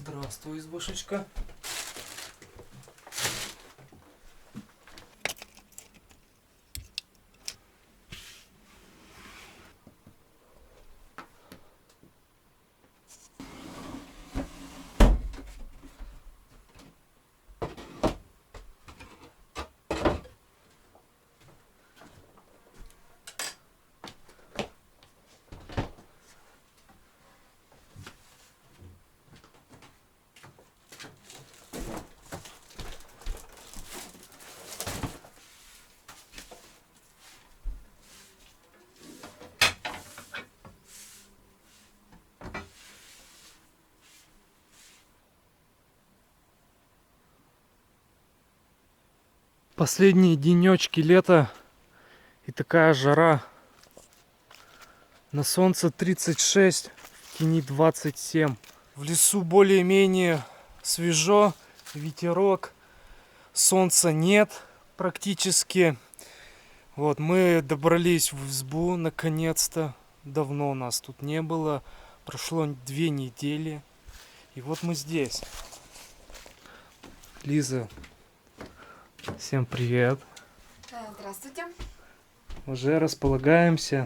Здравствуй, избушечка. Последние денечки лета и такая жара. На солнце 36, в тени 27. В лесу более-менее свежо, ветерок, солнца нет практически. Вот мы добрались в избу наконец-то. Давно нас тут не было. Прошло 2 недели. И вот мы здесь. Лиза, всем привет. Здравствуйте. Уже располагаемся.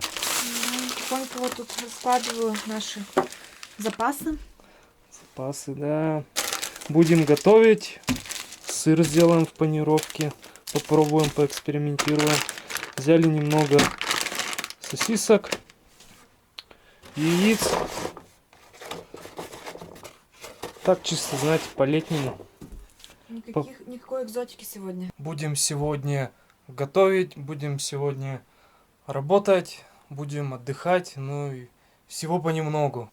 Тихонько вот тут раскладываю наши запасы. Запасы, да. Будем готовить. Сыр сделаем в панировке. Попробуем, поэкспериментируем. Взяли немного сосисок, яиц. Так чисто, знаете, по-летнему. Никакой экзотики сегодня. Будем сегодня готовить, будем сегодня работать, будем отдыхать, ну и всего понемногу.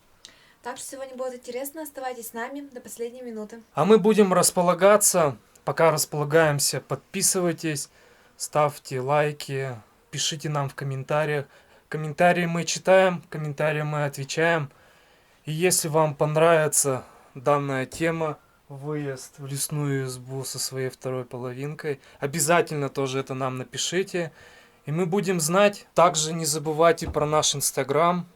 Так что сегодня будет интересно. Оставайтесь с нами до последней минуты. А мы будем располагаться. Пока располагаемся, подписывайтесь, ставьте лайки, пишите нам в комментариях. Комментарии мы читаем, комментарии мы отвечаем. И если вам понравится данная тема, выезд в лесную избу со своей второй половинкой, обязательно тоже это нам напишите. И мы будем знать. Также не забывайте про наш Инстаграм.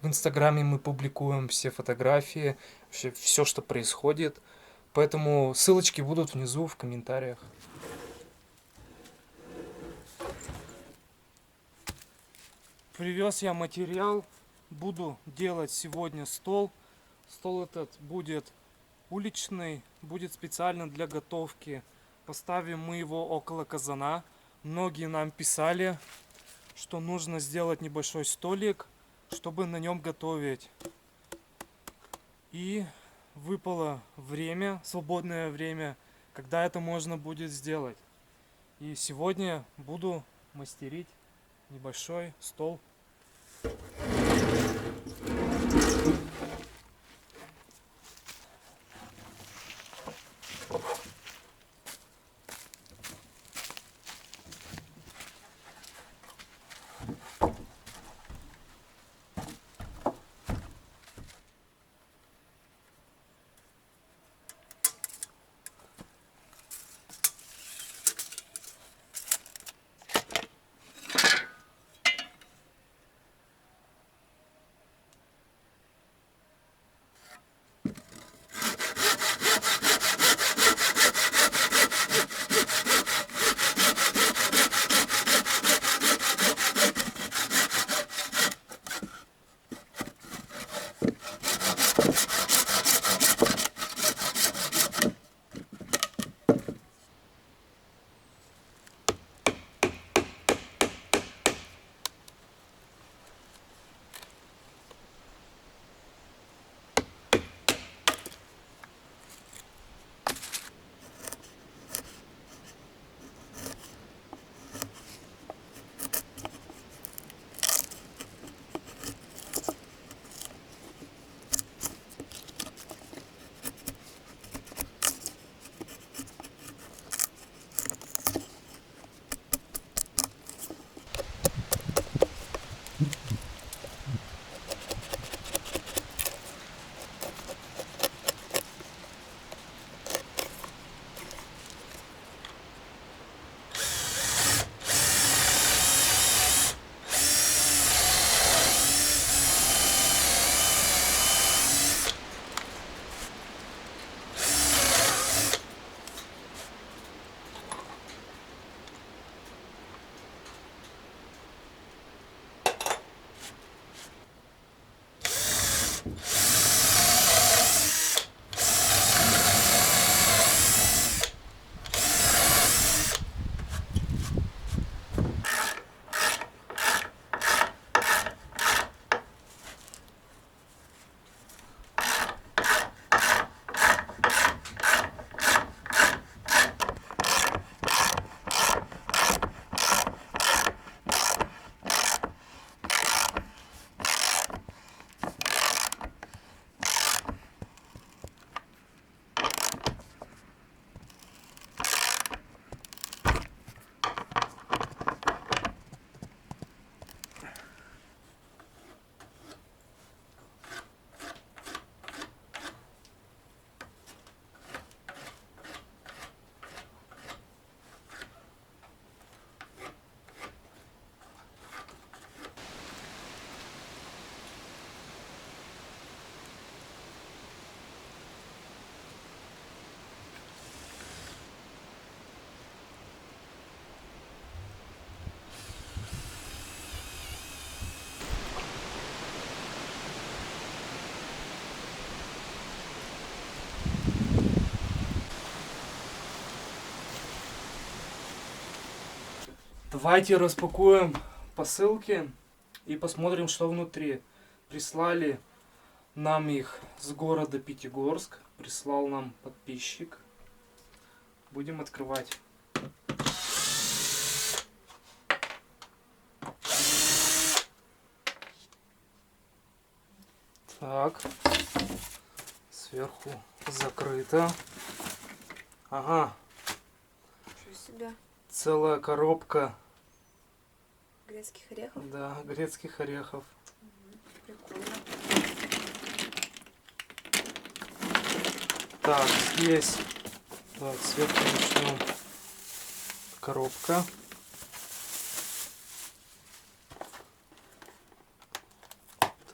В Инстаграме мы публикуем все фотографии, все, что происходит. Поэтому ссылочки будут внизу в комментариях. Привез я материал. Буду делать сегодня стол. Стол этот будет уличный, будет специально для готовки. Поставим мы его около казана. Многие нам писали, что нужно сделать небольшой столик, чтобы на нем готовить. И выпало время, свободное время, когда это можно будет сделать. И сегодня буду мастерить небольшой стол. Давайте распакуем посылки и посмотрим, что внутри. Прислали нам их с города Пятигорск. Прислал нам подписчик. Будем открывать. Так. Сверху закрыто. Ага. Что себя? Целая коробка. Грецких орехов? Да, грецких орехов. Прикольно. Так, здесь. Так, сверху начнем. Коробка.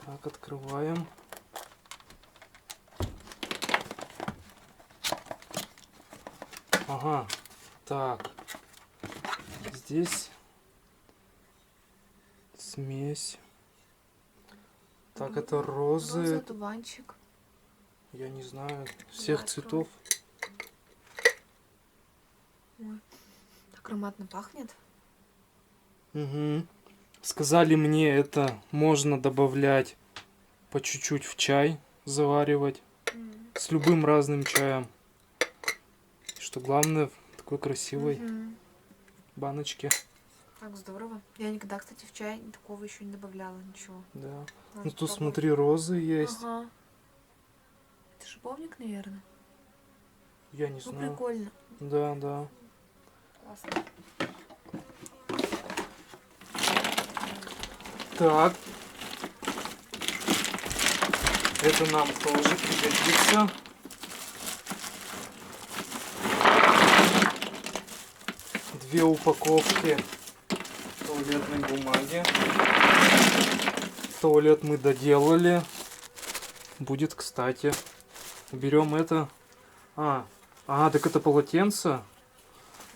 Так, открываем. Ага. Так. Здесь смесь. Так, это розы. Роза, туванчик. Я не знаю. Всех Давай цветов. Ой, так ароматно пахнет. Угу. Сказали мне, это можно добавлять по чуть-чуть в чай, заваривать. С любым разным чаем. Что главное, в такой красивой Мгм. баночке. Так здорово. Я никогда, кстати, в чай такого еще не добавляла, ничего. Да. Надо Ну тут попробовать. смотри, розы есть. Ага. Это шиповник, наверное. Я не Ну, знаю. прикольно. Да, да. Классно. Так. Это нам тоже пригодится. Две упаковки туалетной бумаги. Туалет мы доделали. Будет кстати. Берем это. Так это полотенце.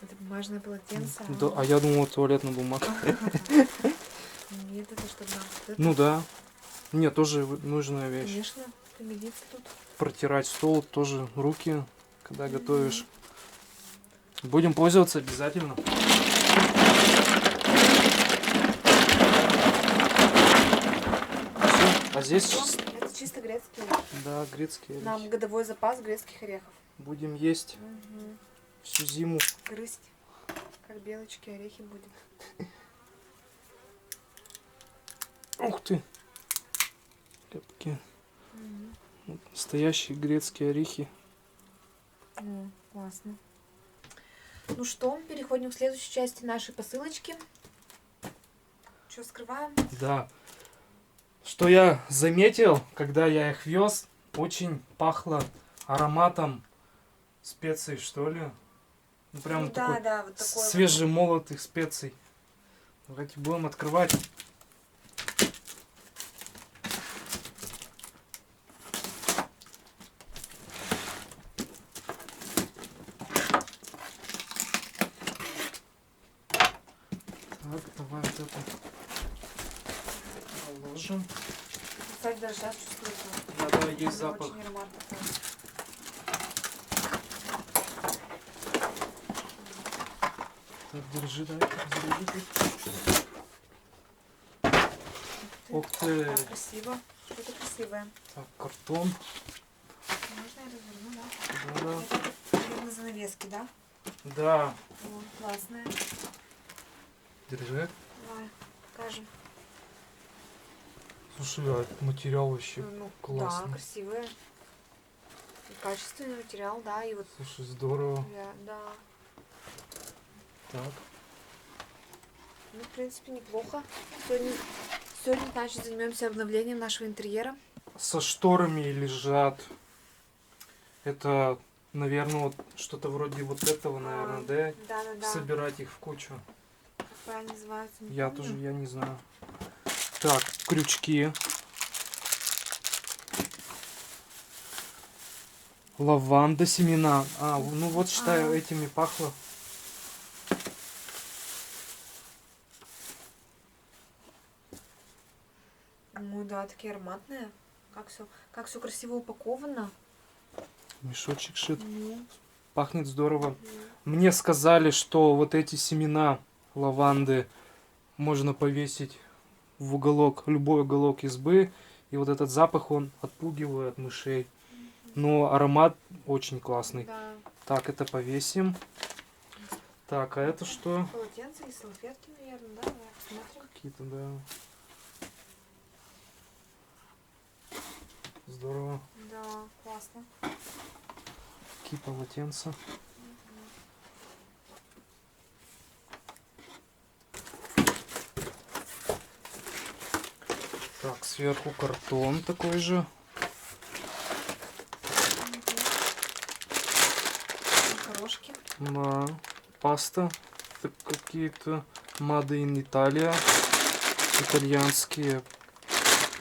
Это бумажное полотенце. Да, а я думал, туалетная бумага. Нет, это чтобы нам вот это. Ну да. Нет, тоже нужная вещь. Конечно, пригодится тут. Протирать стол, тоже руки, когда готовишь. Будем пользоваться обязательно. Всё. А здесь, Это чисто грецкий орех. да, грецкие Нам орехи. годовой запас грецких орехов. Будем есть Мгм. всю зиму. Грызть. Как белочки, орехи будем. Ух ты! Какие Мгм. настоящие грецкие орехи. О, классно. Ну что, переходим к следующей части нашей посылочки. Что, скрываем? Да. Что я заметил, когда я их вез, очень пахло ароматом специй, что ли. Ну, прям Ну такой да, вот такой вот. свежемолотых специй. Давайте будем открывать. Так, давай вот это положим. Кстати, даже сейчас чувствуется. Да, есть Она запах. Очень ароматный. Так, держи, дай, держи. Ух ты. Так, красиво. Что-то красивое. Так, картон. Можно я разверну, да? Да, Это, наверное, занавески, да? да. О, классная. Держи. Давай, покажем. Слушай, а материал вообще Ну, классный. да, красивая. И качественный материал, да, и вот, Слушай, здорово. да. Так. Ну, в принципе, неплохо. Сегодня, значит, займемся обновлением нашего интерьера. Со шторами лежат. Это, наверное, вот что-то вроде вот этого, наверное, да? Да. Собирать их в кучу. Как правильно называется? Не Я помню. тоже, я не знаю. Так, крючки. Лаванда, семена. Ну вот, считаю, этими пахло. Ну да, такие ароматные. Как все красиво упаковано. Мешочек шит. Ну, Пахнет здорово. мгм. Мне сказали, что вот эти семена лаванды можно повесить в уголок, любой уголок избы. И вот этот запах, он отпугивает мышей. Но аромат очень классный. Да. Так, это повесим. Так, а это что? Полотенца и салфетки, наверное, да? Давай посмотрим. Какие-то, да. Здорово. Да, классно. Какие полотенца. Так, сверху картон такой же. Макарошки. Да. Паста. Так, какие-то Made in Italia. Итальянские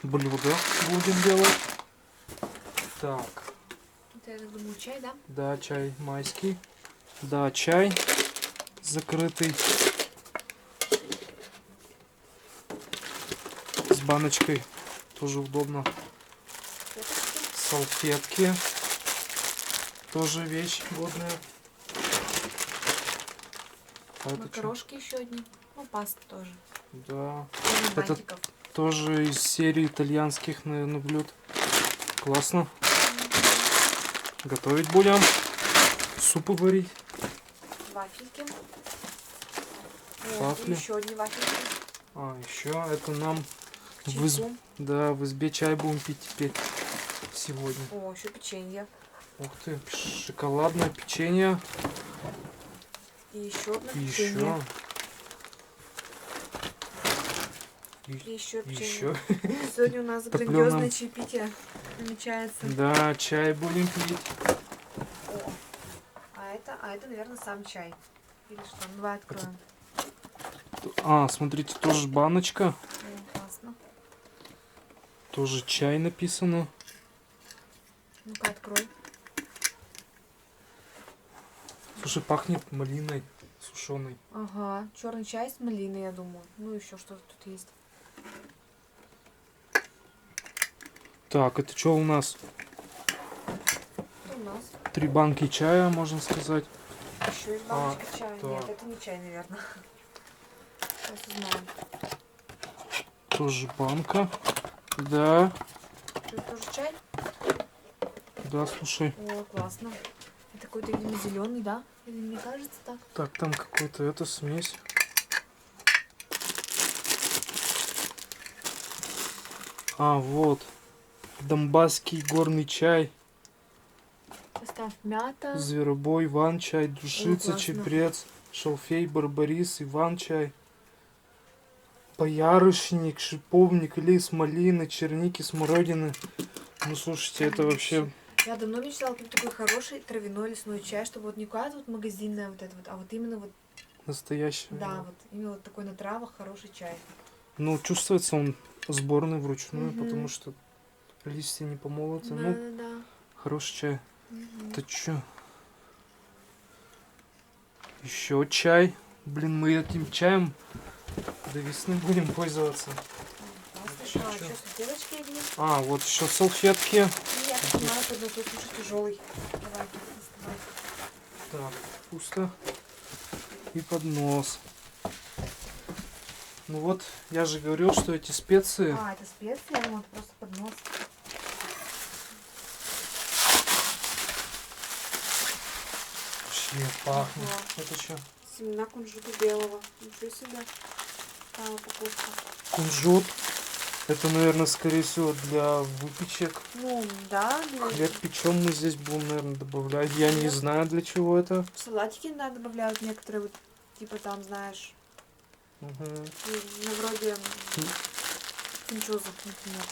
блюда будем делать. Так. Это, я так думаю, чай, да? Да, чай майский. Да, чай закрытый. С баночкой. Тоже удобно. Салфеточки. Салфетки. Тоже вещь годная. А это чё? Макарошки еще одни. Ну, паста тоже. Да. Из Это бантиков. тоже из серии итальянских, наверное, блюд. Классно. Готовить будем. Супы варить. Вафельки. Вафли. Еще одни вафельки. А, еще это нам К в, чайку. да, в избе чай будем пить теперь сегодня. О, еще печенье. Ух ты, шоколадное печенье. И еще одно И печенье. еще. И еще печенье. Еще. Сегодня у нас Топлёным. грандиозное чаепитие намечается. Да, чай будем пить. О, а это, наверное, сам чай. Или что? Ну, давай откроем. А, смотрите, тоже баночка. О, классно. Тоже чай написано. Ну-ка, открой. Слушай, пахнет малиной сушеной. Ага, черный чай с малиной, я думаю. Ну, еще что-то тут есть. Так, это что у нас? Что у нас? 3 банки чая, можно сказать. Еще есть баночка чая. так. Нет, это не чай, наверное. Сейчас узнаем. Тоже банка. Да, Что, это тоже чай? да, слушай. О, классно. Это какой-то, видимо, зеленый, да? Или мне кажется так? Так, там какой-то это смесь. А, вот. Донбасский горный чай. Состав мята. Зверобой, Иван-чай, Душица, классно. Чебрец, Шалфей, Барбарис, Иван-чай. Боярышник, шиповник, лис, малины, черники, смородины. Ну, слушайте, это вообще... Я давно мечтала купить такой хороший травяной лесной чай, чтобы вот не куда-то вот магазинная вот это вот, а вот именно вот, Настоящий. да, вот именно вот такой на травах хороший чай. Ну, чувствуется он сборный вручную, Мгм. потому что листья не помолоты. Да, Ну, да, да. хороший чай. Мгм. Это чё? Еще чай. Блин, мы этим чаем до весны будем пользоваться. Классно. Чё, А, чё? еще салфеточки одни. А, вот еще салфетки. И я так понимаю, подносок уже тяжелый. Давай, доставай. Так, пусто. И поднос. Ну вот, я же говорил, что эти специи... А, это специи, я думала, это просто поднос. Вообще пахнет. Ага. Это что? Семена кунжута белого. Ничего себе. Там упаковка. Кунжут. Это, наверное, скорее всего для выпечек. Ну, да, для... Хлеб печем мы здесь будем, наверное, добавлять. Я не Хлеб. знаю, для чего это. В салатики иногда добавляют некоторые, вот, типа там, знаешь, Мгм. ну, вроде фунчоза, например.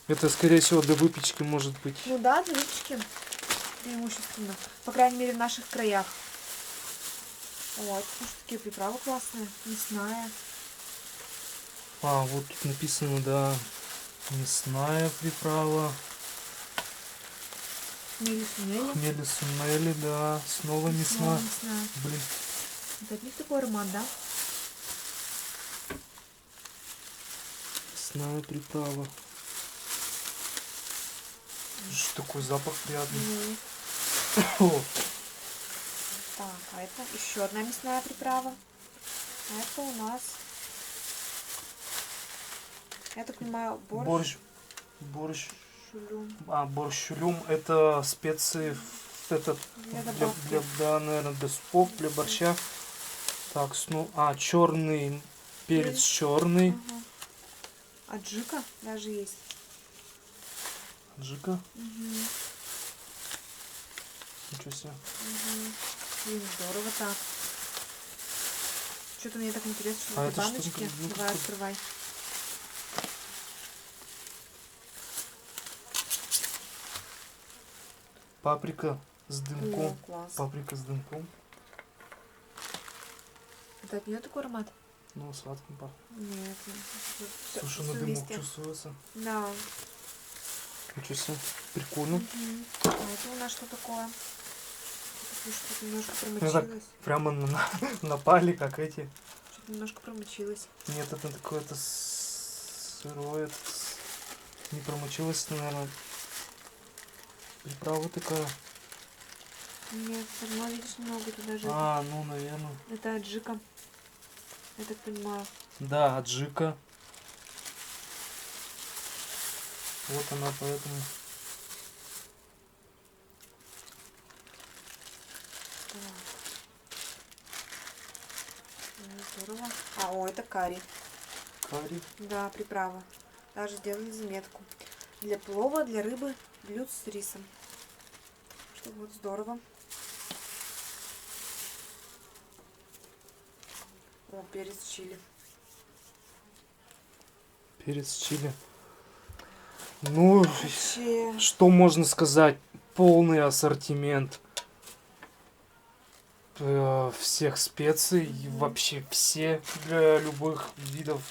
Это, скорее всего, для выпечки может быть. Ну да, для выпечки преимущественно. По крайней мере, в наших краях. Вот, слушай, такие приправы классные, мясная. А, вот тут написано, да, мясная приправа. Хмели сунели. Хмели сунели, да, снова мясная. Мясная. Блин, Это от них такой аромат, да? мясная приправа. Что такой запах приятный. Мгм. О, Так, а это еще одна мясная приправа. А это у нас, я так понимаю, Борщ. Борщ. шулюм. Борщулюм это специи этот Для для, добавки. да, наверное, для супов, для борща. Так, черный перец Перец. черный. Ага. Аджика даже есть. Аджика. Угу. Ничего себе. Угу. Блин, здорово так. Что-то мне так интересно, что А это это что? баночки. Ну, Давай, как-то- открывай. Паприка с О, дымком. класс. Паприка с дымком. Это от нее такой аромат? Ну, сладким пахнет. Нет. Слушай, на дымок чувствуется. Да. Ничего себе. Прикольно. Угу. А это у нас что такое? Что-то немножко Ну, промочилось. Прямо напали, как эти. Что-то немножко промочилось. Нет, это какое-то сырое. Не промочилось, наверное. Приправа такая. Нет, все равно видишь немного это даже. Ну, наверное. Это аджика. Я так понимаю. Да, аджика. Вот она, поэтому. Так. Ну, здорово. Это карри. Карри. Да, приправа. Даже сделали заметку. Для плова, для рыбы, блюд с рисом. Что вот здорово. О, перец чили. Перец чили. Ну, Вообще. что можно сказать? Полный ассортимент всех специй. И вообще все для любых видов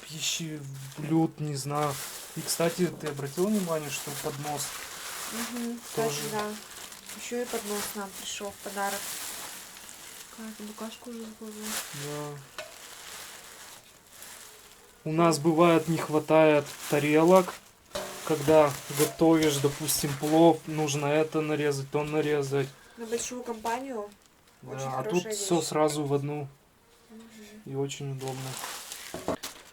пищи, блюд, не знаю. И, кстати, ты обратил внимание, что поднос Угу, тоже. кстати, да. Еще и поднос нам пришел в подарок. Какая-то букашка уже заползла. Да. У нас бывает не хватает тарелок, когда готовишь, допустим, плов, нужно это нарезать, то нарезать. На большую компанию очень Да, а хорошая тут вещь. все сразу в одну. Мгм. И очень удобно.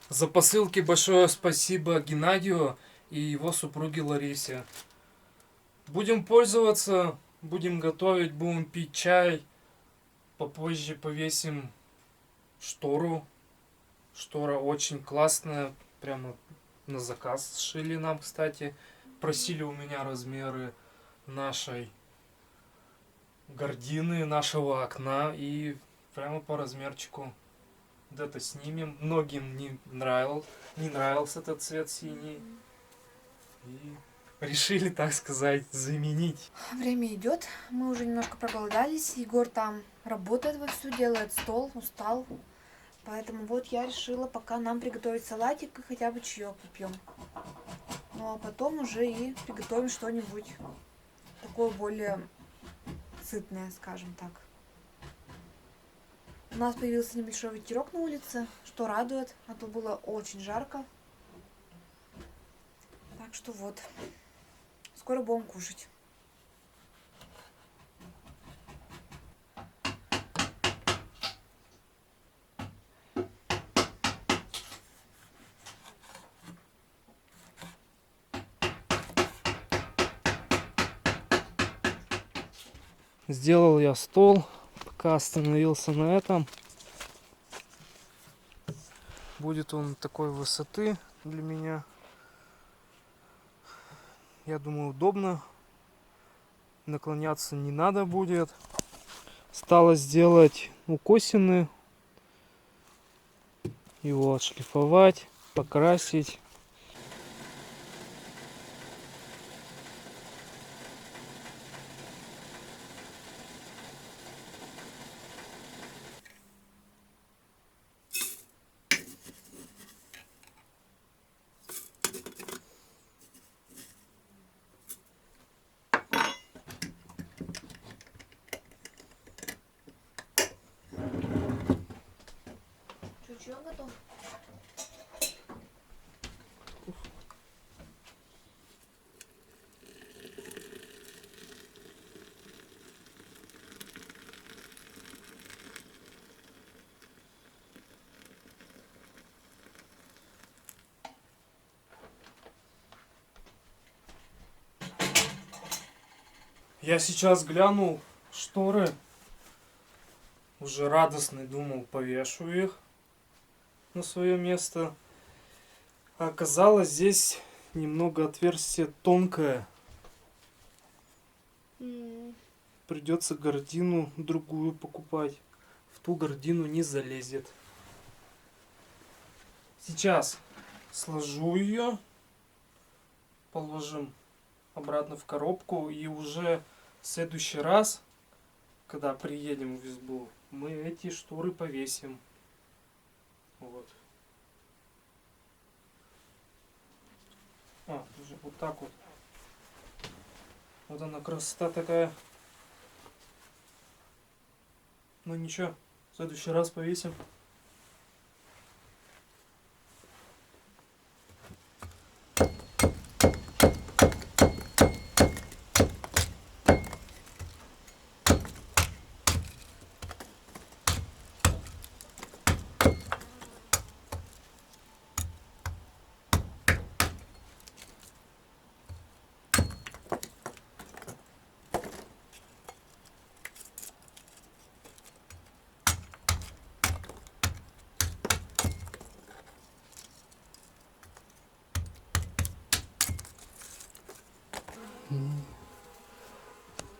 За посылки большое спасибо Геннадию и его супруге Ларисе. Будем пользоваться, будем готовить, будем пить чай. Попозже повесим штору. Штора очень классная, прямо на заказ сшили нам, кстати. Просили у меня размеры нашей гардины, нашего окна, и прямо по размерчику где-то снимем. Многим не нравился этот цвет синий. И решили, так сказать, заменить. Время идет, мы уже немножко проголодались. Егор там работает вовсю, делает стол, устал. Поэтому вот я решила пока нам приготовить салатик и хотя бы чаек попьем. Ну а потом уже и приготовим что-нибудь такое более сытное, скажем так. У нас появился небольшой ветерок на улице, что радует, а то было очень жарко. Так что вот, скоро будем кушать. Сделал я стол, пока остановился на этом. Будет он такой высоты для меня. Я думаю, удобно. Наклоняться не надо будет. Осталось сделать укосины. Его отшлифовать, покрасить. Чуть-чуть готов. Я сейчас глянул шторы. Уже радостный думал, повешу их на свое место. А оказалось, здесь немного отверстие тонкое. Придется гардину другую покупать. В ту гардину не залезет. Сейчас сложу ее, положим обратно в коробку, и уже в следующий раз, когда приедем в избу, мы эти шторы повесим. Вот. Даже вот так вот. Вот она, красота такая. Ну ничего, в следующий раз повесим.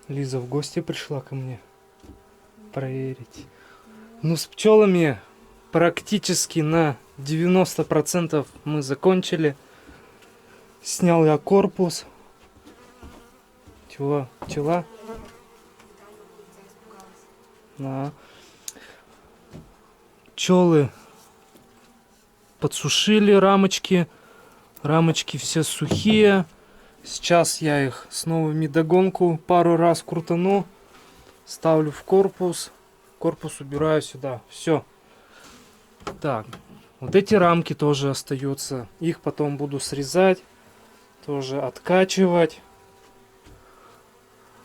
Лиза в гости пришла ко мне проверить. Ну, с пчелами практически на 90% мы закончили. Снял я корпус. Чего? Пчела? Да. Пчелы подсушили рамочки. Рамочки все сухие. Сейчас я их снова в медогонку пару раз крутану. Ставлю в корпус. Корпус убираю сюда. Все. Так. Вот эти рамки тоже остаются. Их потом буду срезать. Тоже откачивать.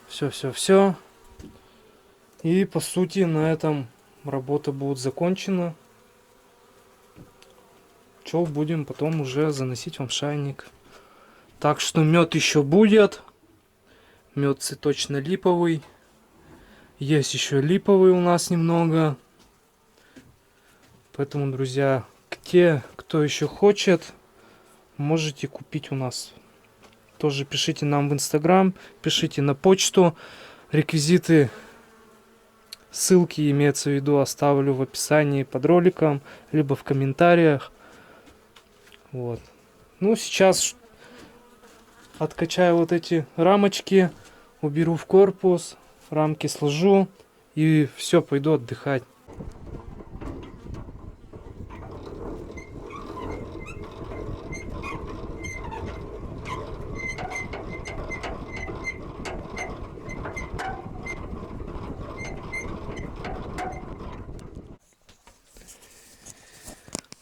Все. И по сути на этом работа будет закончена. Пчел будем потом уже заносить вам в шайник. Так что мед еще будет. Мед цветочно-липовый. Есть еще липовый у нас немного. Поэтому, друзья, те, кто еще хочет, можете купить у нас. Тоже пишите нам в Инстаграм, пишите на почту. Реквизиты, ссылки, имеется в виду, оставлю в описании под роликом, либо в комментариях. Вот. Ну, сейчас откачаю вот эти рамочки, уберу в корпус, рамки сложу и все, пойду отдыхать.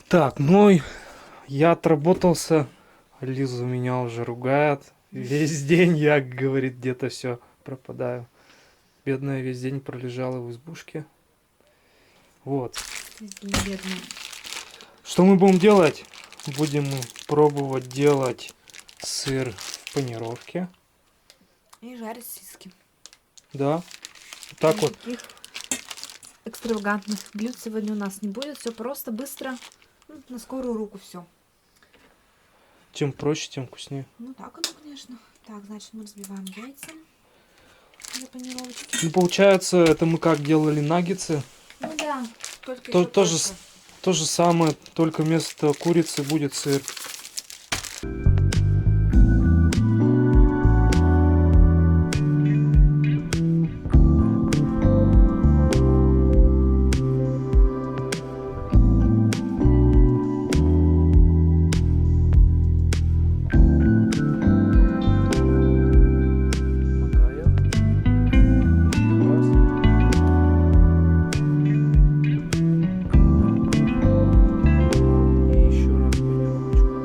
Так, ну я отработался. Лиза меня уже ругает. Весь день я, говорит, где-то все пропадаю. Бедная весь день пролежала в избушке. Вот. Бедная. Что мы будем делать? Будем пробовать делать сыр в панировке. И жарить сиски. Да. Вот так вот. Таких экстравагантных блюд сегодня у нас не будет. Все просто, быстро, на скорую руку все. Чем проще, тем вкуснее. Ну так оно, конечно. Так, значит, мы разбиваем яйца для панировочки. Ну, получается, это мы как делали наггетсы. Ну да, только То же самое, только вместо курицы будет сыр. И еще раз панировочку.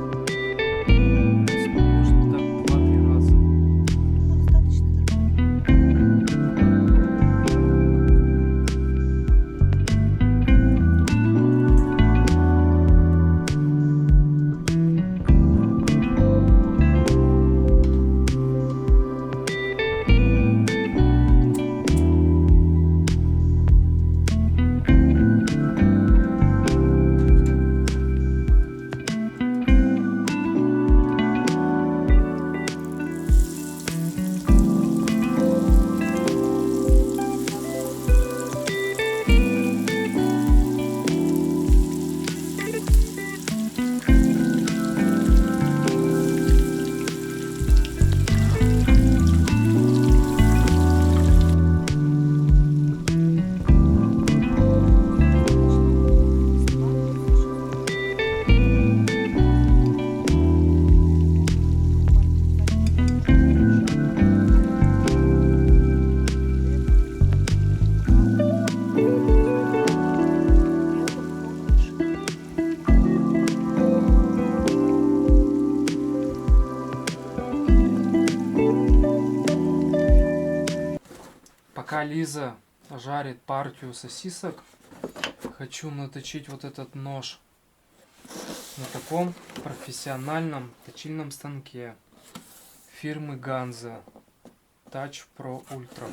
Пока Лиза жарит партию сосисок, хочу наточить вот этот нож на таком профессиональном точильном станке фирмы Ганза Touch Pro Ultra.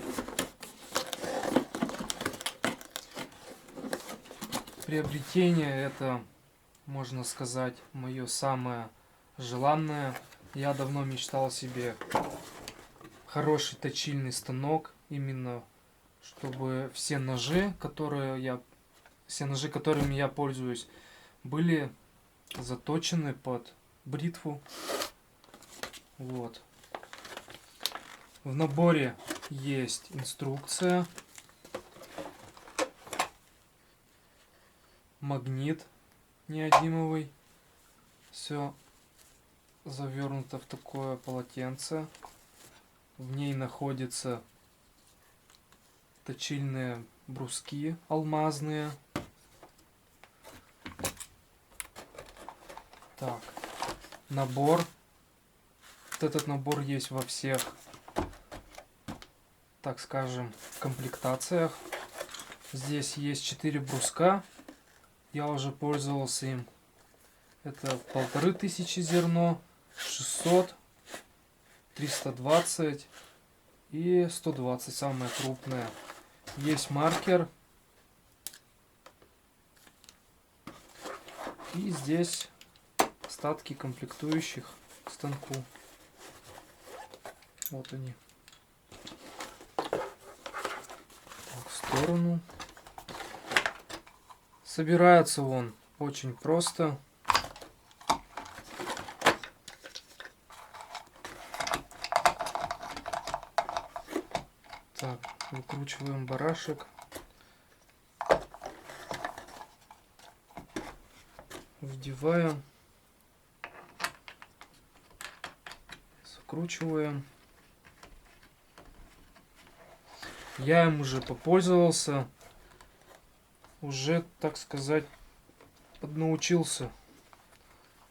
Приобретение это, можно сказать, мое самое желанное. Я давно мечтал себе хороший точильный станок, именно чтобы все ножи, которыми я пользуюсь, были заточены под бритву. Вот. В наборе есть инструкция, магнит неодимовый, все завернуто в такое полотенце. В ней находятся точильные бруски алмазные. Так, набор. Вот этот набор есть во всех, так скажем, комплектациях. Здесь есть 4 бруска. Я уже пользовался им. Это 1500 зерно, 600, 320 и 120, самое крупное. Есть маркер. И здесь остатки комплектующих к станку. Вот они. Так, в сторону. Собирается он очень просто. Так, выкручиваем барашек. Вдеваем. Закручиваем. Я им уже попользовался. Уже, так сказать, поднаучился.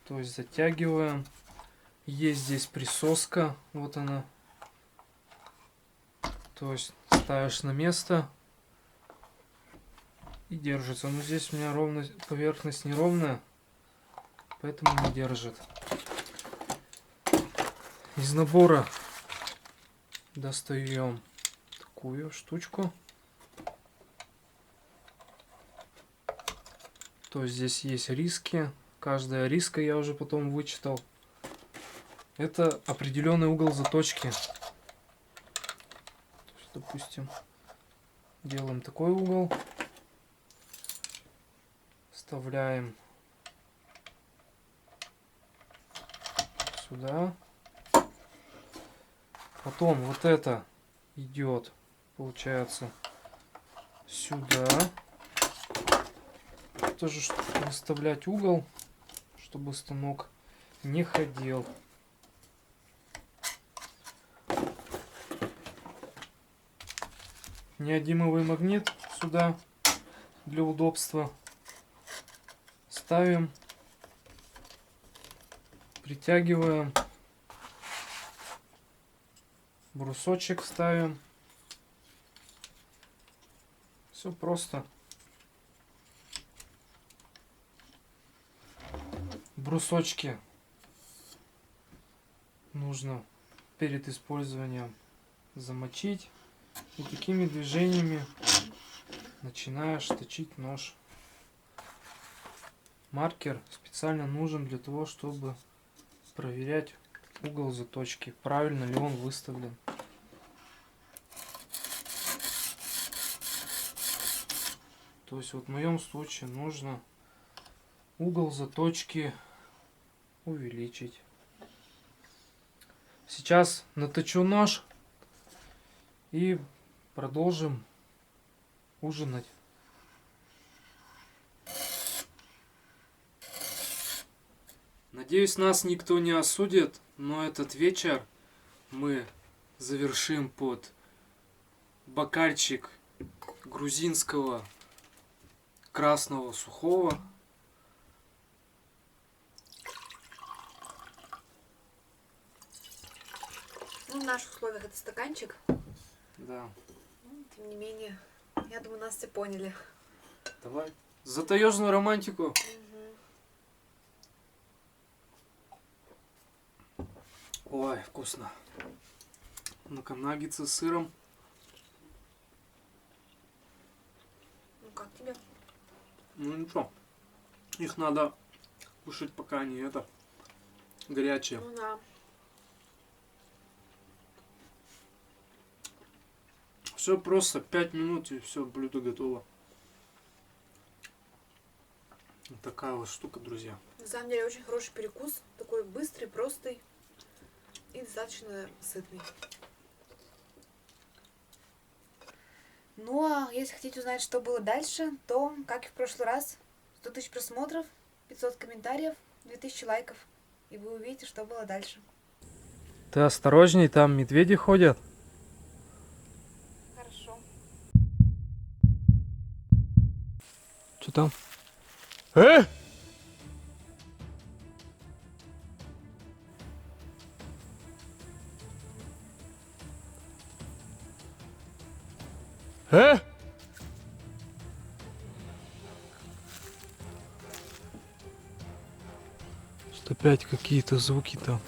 То есть затягиваем. Есть здесь присоска. Вот она. То есть ставишь на место и держится. Но здесь у меня поверхность неровная, поэтому не держит. Из набора достаем такую штучку. То есть здесь есть риски. Каждая риска я уже потом вычитал. Это определенный угол заточки. Допустим, делаем такой угол, вставляем сюда, потом вот это идет, получается, сюда, тоже выставлять угол, чтобы станок не ходил. Неодимовый магнит сюда для удобства ставим, притягиваем, брусочек ставим. Все просто. Брусочки нужно перед использованием замочить. И такими движениями начинаешь точить нож. Маркер специально нужен для того, чтобы проверять угол заточки, правильно ли он выставлен. То есть вот в моем случае нужно угол заточки увеличить. Сейчас наточу нож и продолжим ужинать. Надеюсь, нас никто не осудит, но этот вечер мы завершим под бокальчик грузинского красного сухого. Ну, в наших условиях это стаканчик. Да. Вот. Тем не менее, я думаю, нас все поняли. Давай. За таежную романтику. Ой, вкусно. Ну-ка, наггетсы с сыром. Ну как тебе? Ну ничего. Их надо кушать, пока они горячие. Ну да. Все просто, 5 минут и все, блюдо готово. Вот такая вот штука, друзья. На самом деле очень хороший перекус. Такой быстрый, простый и достаточно сытный. Ну а если хотите узнать, что было дальше, то, как и в прошлый раз, 100 тысяч просмотров, 500 комментариев, 2000 лайков. И вы увидите, что было дальше. Ты осторожней, там медведи ходят. Хорошо. Что там? Э? Э? Что опять какие-то звуки там.